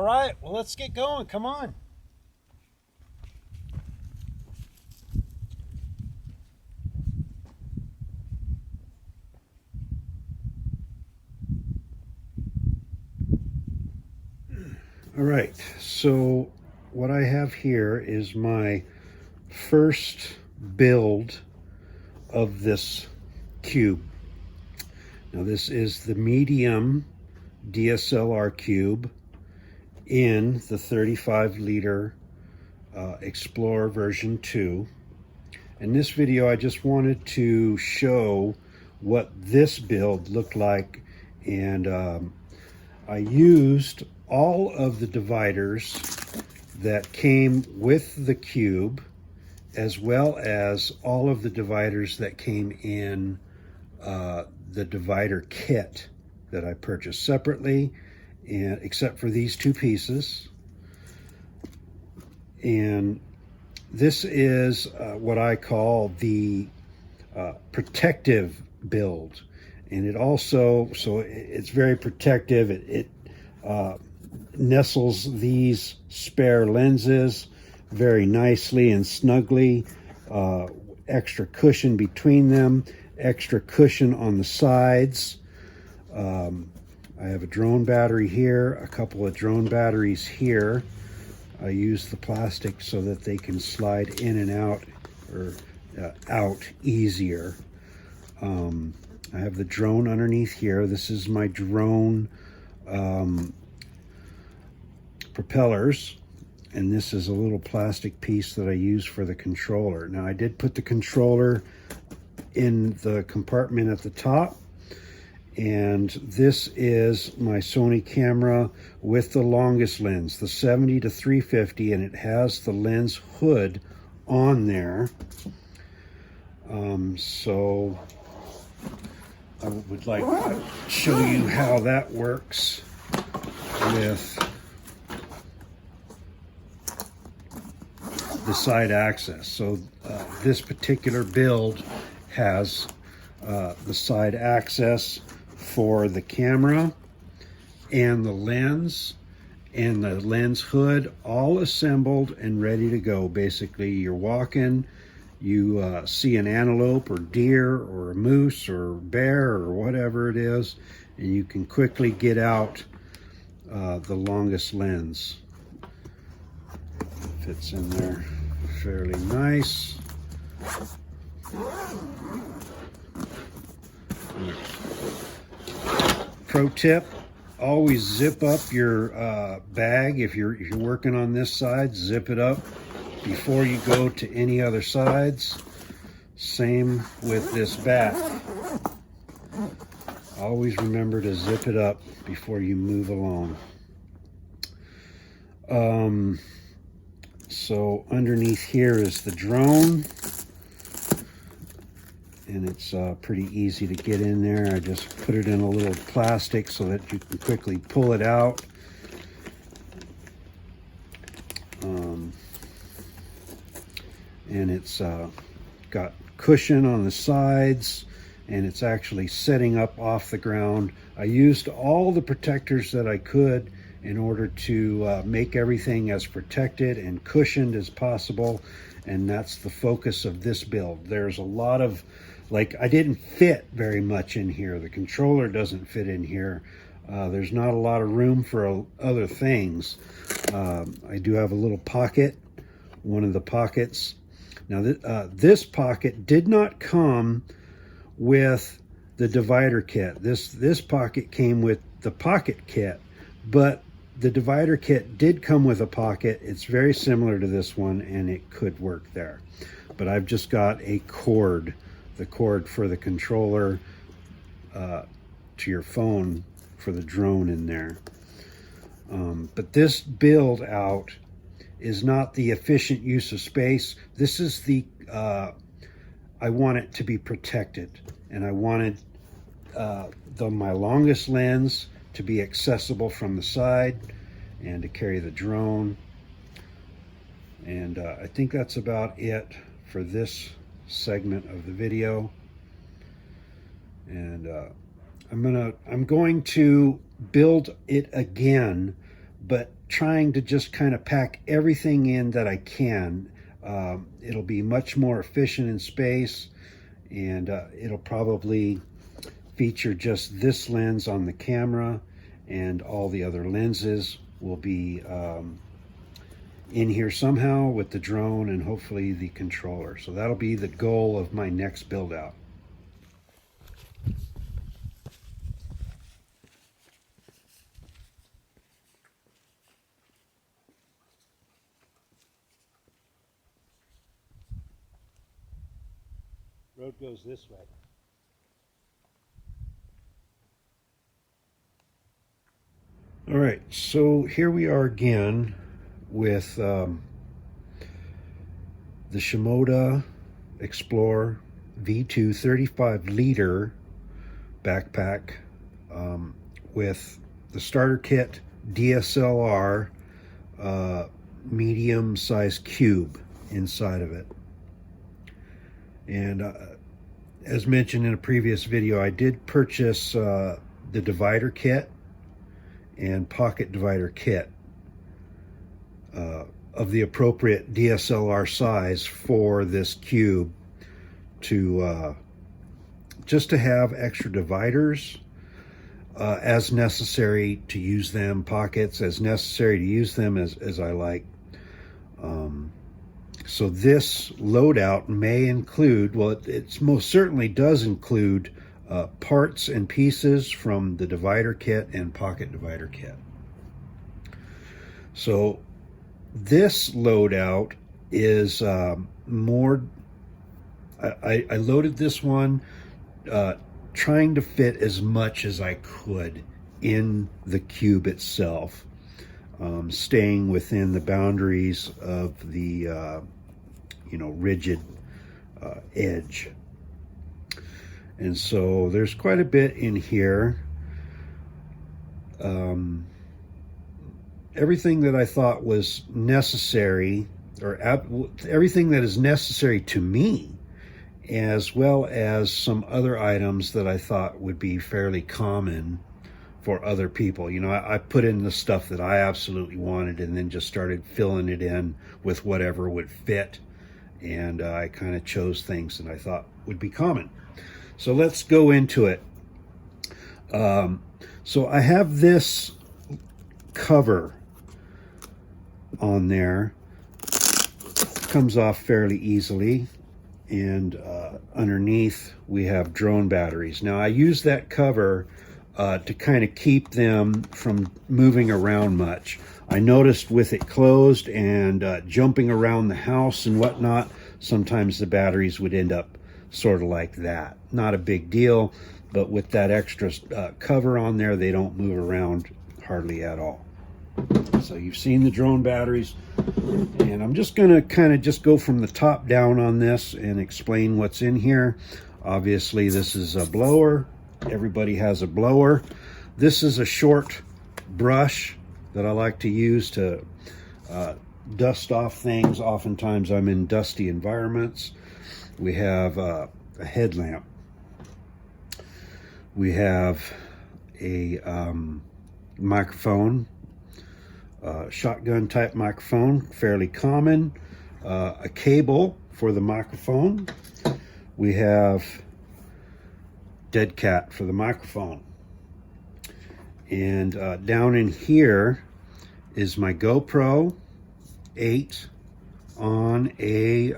right, well, let's get going. Come on. All right, so what I have here is my first build of this cube. Now this is the medium DSLR cube in the 35 liter Explorer version 2. In this video I just wanted to show what this build looked like, and I used all of the dividers that came with the cube, as well as all of the dividers that came in the divider kit that I purchased separately, and except for these two pieces. And this is what I call the protective build, and it also, so it's very protective. It nestles these spare lenses very nicely and snugly. Extra cushion between them, extra cushion on the sides. I have a drone battery here, a couple of drone batteries here. I use the plastic so that they can slide in and out, or out easier. I have the drone underneath here. This is my drone propellers, and this is a little plastic piece that I use for the controller. Now I did put the controller in the compartment at the top, and this is my Sony camera with the longest lens, the 70 to 350, and it has the lens hood on there. So I would like to show you how that works with the side access. So this particular build has the side access for the camera and the lens hood all assembled and ready to go. Basically, you're walking, you see an antelope or deer or a moose or bear or whatever it is, and you can quickly get out the longest lens. Fits in there fairly nice. Pro tip: always zip up your bag. If you're working on this side, zip it up before you go to any other sides. Same with this back. Always remember to zip it up before you move along. So underneath here is the drone, and it's pretty easy to get in there. I just put it in a little plastic so that you can quickly pull it out. And it's got cushion on the sides, and it's actually setting up off the ground. I used all the protectors that I could in order to make everything as protected and cushioned as possible, and that's the focus of this build. There's a lot of, like, I didn't fit very much in here. The controller doesn't fit in here. There's not a lot of room for other things. I do have a little pocket, one of the pockets. Now this pocket did not come with the divider kit. This pocket came with the pocket kit, but the divider kit did come with a pocket. It's very similar to this one, and it could work there. But I've just got a cord, the cord for the controller to your phone for the drone in there. But this build out is not the efficient use of space. This is the, I want it to be protected, and I wanted my longest lens to be accessible from the side and to carry the drone. And I think that's about it for this segment of the video. And I'm going to build it again, but trying to just kind of pack everything in that I can. It'll be much more efficient in space, and it'll probably feature just this lens on the camera, and all the other lenses will be in here somehow with the drone and hopefully the controller. So that'll be the goal of my next build out. Road goes this way. All right, so here we are again with the Shimoda Explorer V2 35 liter backpack with the starter kit DSLR medium size cube inside of it. And as mentioned in a previous video, I did purchase the divider kit and pocket divider kit of the appropriate DSLR size for this cube, to just to have extra dividers as necessary to use them, pockets as necessary to use them as I like. So this loadout may include, well, it most certainly does include parts and pieces from the divider kit and pocket divider kit. So this loadout is more, I loaded this one trying to fit as much as I could in the cube itself, staying within the boundaries of the rigid edge. And so there's quite a bit in here. Everything that I thought was necessary, or everything that is necessary to me, as well as some other items that I thought would be fairly common for other people. I put in the stuff that I absolutely wanted and then just started filling it in with whatever would fit. And I kind of chose things that I thought would be common. So let's go into it. So I have this cover on there. Comes off fairly easily. And underneath we have drone batteries. Now I use that cover to kind of keep them from moving around much. I noticed with it closed and jumping around the house and whatnot, sometimes the batteries would end up sort of like that. Not a big deal, but with that extra cover on there, they don't move around hardly at all. So you've seen the drone batteries, and I'm just going to kind of just go from the top down on this and explain what's in here. Obviously, this is a blower. Everybody has a blower. This is a short brush that I like to use to dust off things. Oftentimes I'm in dusty environments. We have a headlamp. We have a microphone, shotgun type microphone, fairly common. A cable for the microphone. We have dead cat for the microphone. And down in here is my GoPro 8 on a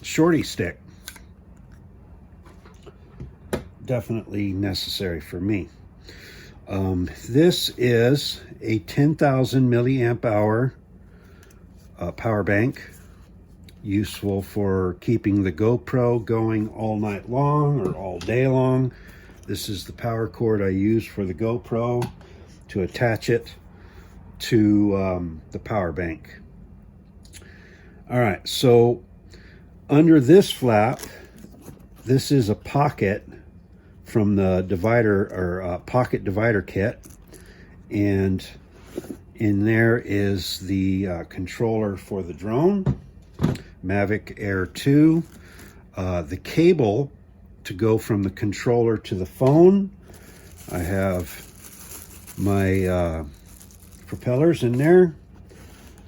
shorty stick. Definitely necessary for me. This is a 10,000 milliamp hour power bank, useful for keeping the GoPro going all night long or all day long. This is the power cord I use for the GoPro to attach it to the power bank. All right, so under this flap, this is a pocket from the divider or pocket divider kit, and in there is the controller for the drone, Mavic Air 2, the cable to go from the controller to the phone. I have my propellers in there,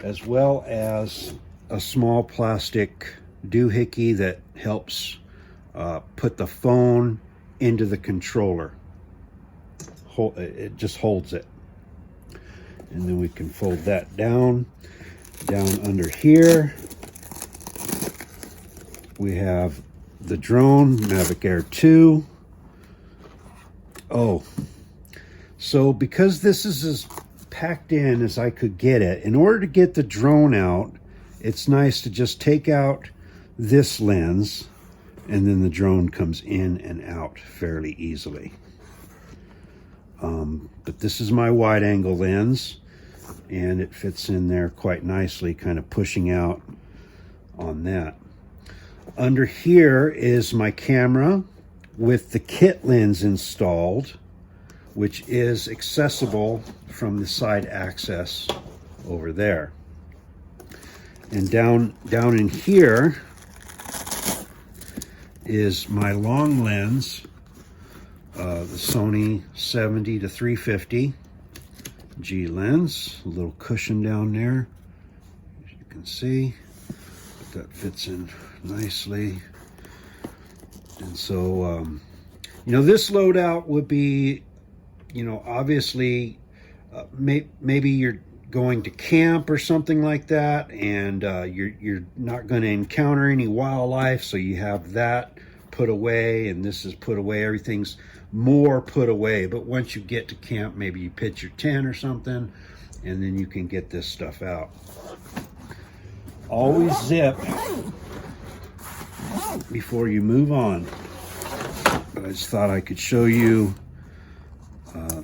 as well as a small plastic doohickey that helps put the phone into the controller. It just holds it. And then we can fold that down under here. We have the drone, Mavic Air 2. Oh, so because this is as packed in as I could get it, in order to get the drone out, it's nice to just take out this lens, and then the drone comes in and out fairly easily. But this is my wide angle lens, and it fits in there quite nicely, kind of pushing out on that. Under here is my camera with the kit lens installed, which is accessible from the side access over there. And down in here is my long lens, the Sony 70 to 350 G lens. A little cushion down there, as you can see. That fits in nicely. And so, you know, this loadout would be, you know, obviously, maybe you're going to camp or something like that, and you're not going to encounter any wildlife, so you have that put away, and this is put away. Everything's more put away. But once you get to camp, maybe you pitch your tent or something, and then you can get this stuff out. Always zip before you move on. But I just thought I could show you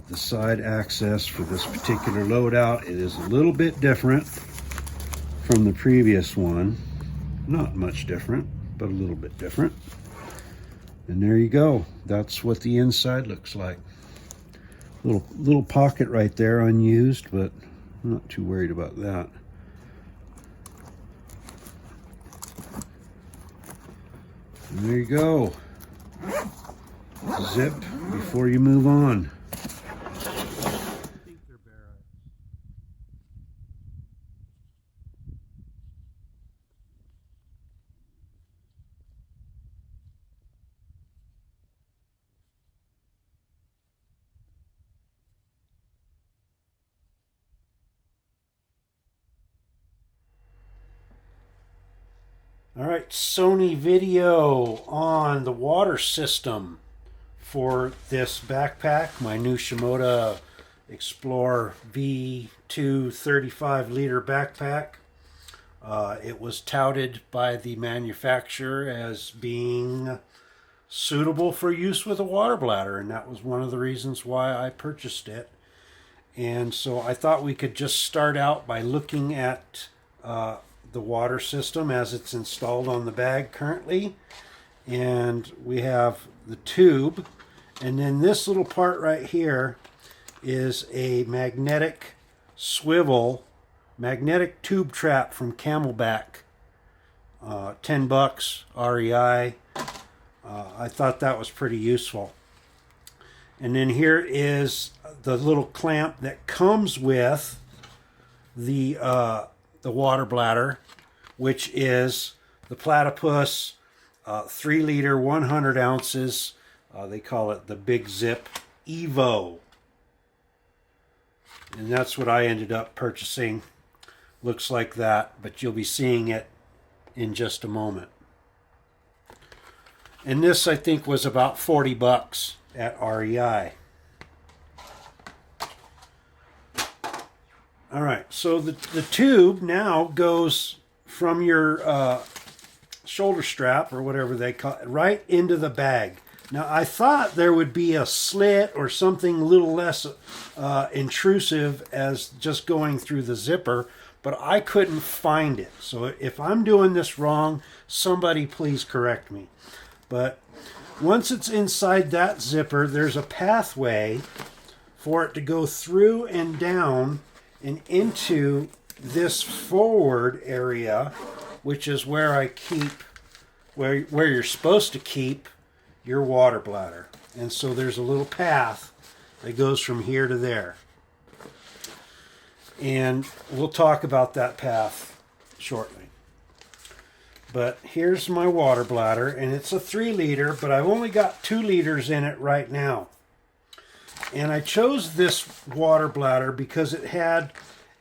the side access for this particular loadout. It is a little bit different from the previous one. Not much different, but a little bit different. And there you go. That's what the inside looks like. Little pocket right there, unused, but I'm not too worried about that. And there you go. Zip before you move on. All right, Sony video on the water system for this backpack, my new Shimoda Explorer V2 35-liter backpack. It was touted by the manufacturer as being suitable for use with a water bladder, and that was one of the reasons why I purchased it. And so I thought we could just start out by looking at the water system as it's installed on the bag currently. And we have the tube, and then this little part right here is a magnetic swivel, magnetic tube trap from Camelback. 10 bucks REI. I thought that was pretty useful. And then here is the little clamp that comes with the water bladder, which is the Platypus 3-liter, 100 ounces. They call it the Big Zip Evo. And that's what I ended up purchasing. Looks like that, but you'll be seeing it in just a moment. And this, I think, was about 40 bucks at REI. All right, so the tube now goes from your shoulder strap, or whatever they call it, right into the bag. Now, I thought there would be a slit or something a little less intrusive as just going through the zipper, but I couldn't find it. So if I'm doing this wrong, somebody please correct me. But once it's inside that zipper, there's a pathway for it to go through and down and into this forward area, which is where I keep, where you're supposed to keep your water bladder. And so there's a little path that goes from here to there. And we'll talk about that path shortly. But here's my water bladder, and it's a 3 liter, but I've only got 2 liters in it right now. And I chose this water bladder because it had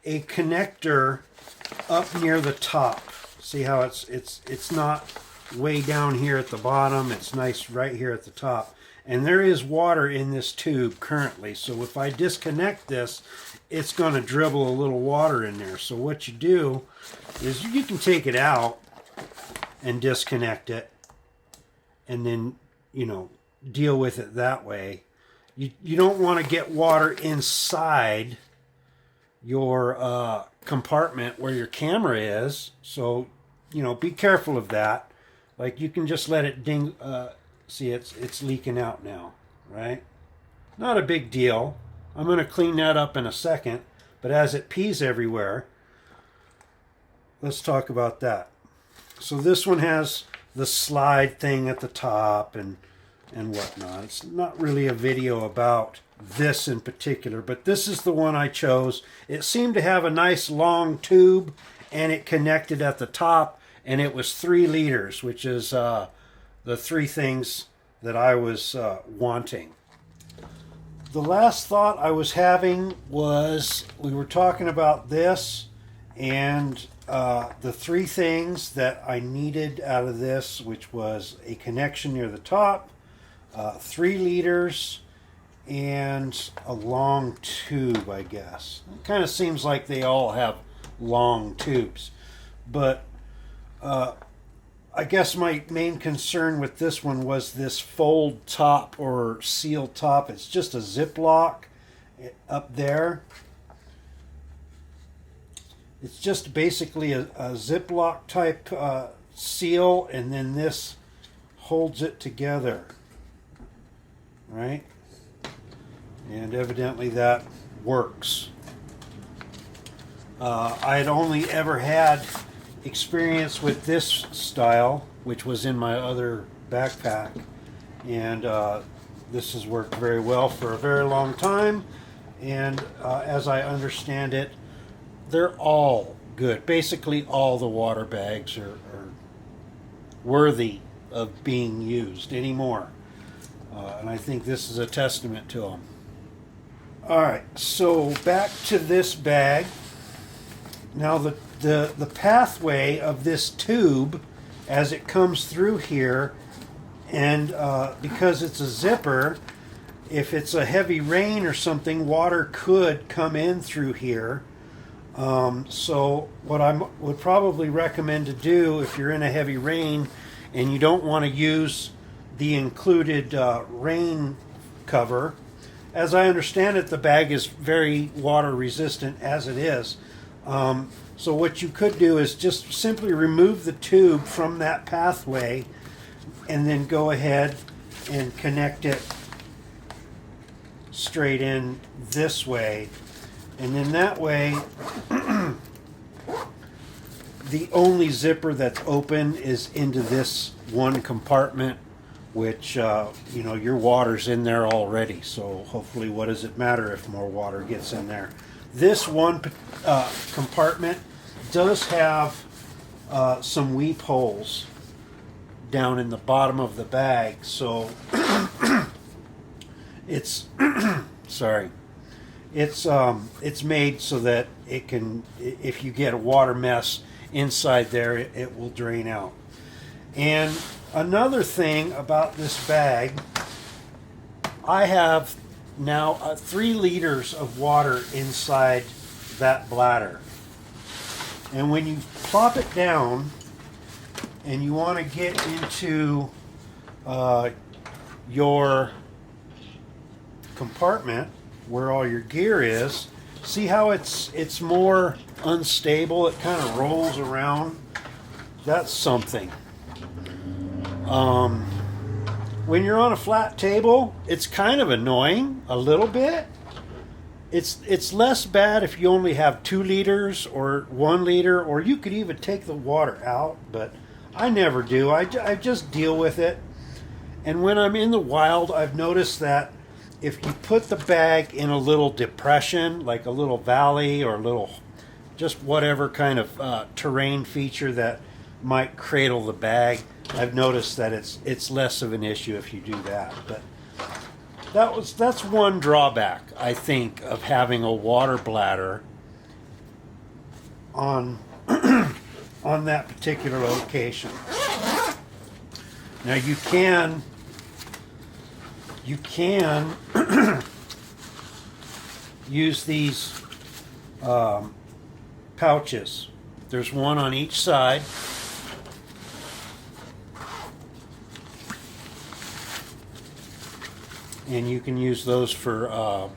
a connector up near the top. See how it's not way down here at the bottom, it's nice right here at the top. And there is water in this tube currently, so if I disconnect this, it's going to dribble a little water in there. So what you do is you can take it out and disconnect it, and then, you know, deal with it that way. You don't want to get water inside your compartment where your camera is, so, you know, be careful of that. Like, you can just let it ding. See, it's leaking out now, right? Not a big deal. I'm going to clean that up in a second, but as it pees everywhere, let's talk about that. So this one has the slide thing at the top and whatnot. It's not really a video about this in particular, but this is the one I chose. It seemed to have a nice long tube, and it connected at the top, and it was 3 liters, which is the 3 things that I was wanting. The last thought I was having was, we were talking about this, and the 3 things that I needed out of this, which was a connection near the top, 3 liters, and a long tube, I guess. It kind of seems like they all have long tubes. But I guess my main concern with this one was this fold top or seal top. It's just a Ziploc up there. It's just basically a Ziploc type seal, and then this holds it together, right? And evidently that works. I had only ever had experience with this style, which was in my other backpack, and this has worked very well for a very long time, and as I understand it, they're all good. Basically all the water bags are worthy of being used anymore, and I think this is a testament to them. Alright, so back to this bag. Now the pathway of this tube, as it comes through here, and because it's a zipper, if it's a heavy rain or something, water could come in through here. So what I would probably recommend to do, if you're in a heavy rain and you don't want to use the included rain cover, as I understand it, the bag is very water resistant as it is. So what you could do is just simply remove the tube from that pathway and then go ahead and connect it straight in this way. And then that way, the only zipper that's open is into this one compartment, which, you know, your water's in there already. So hopefully, what does it matter if more water gets in there? This one compartment does have some weep holes down in the bottom of the bag. So it's, sorry. It's made so that it can, if you get a water mess inside there, it will drain out. And another thing about this bag, I have now 3 liters of water inside that bladder. And when you plop it down and you want to get into your compartment where all your gear is, see how it's more unstable? It kind of rolls around. That's something. When you're on a flat table, it's kind of annoying a little bit. It's less bad if you only have 2 liters or 1 liter, or you could even take the water out, but I never do. I just deal with it. And when I'm in the wild, I've noticed that if you put the bag in a little depression, like a little valley or a little, just whatever kind of terrain feature that might cradle the bag, I've noticed that it's less of an issue if you do that. But that's one drawback, I think, of having a water bladder on on that particular location. Now you can use these pouches. There's one on each side. And you can use those for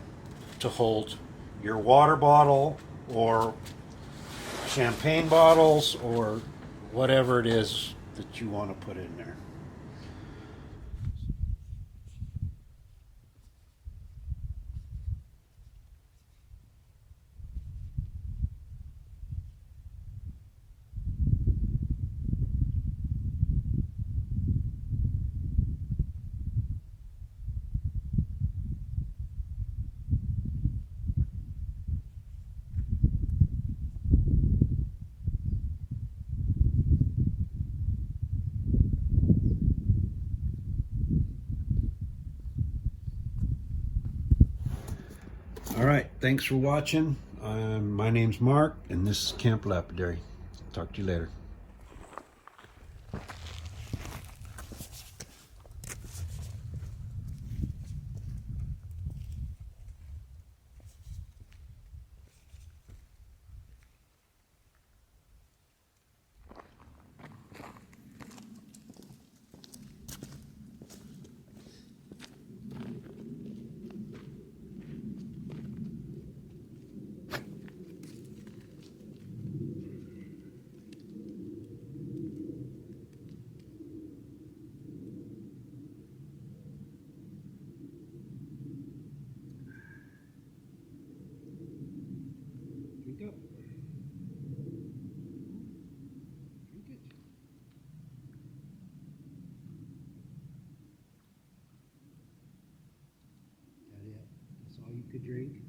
to hold your water bottle or champagne bottles or whatever it is that you want to put in there. All right, thanks for watching. My name's Mark, and this is Camp Lapidary. Talk to you later. Drink up. Drink it. That it? That's all you could drink?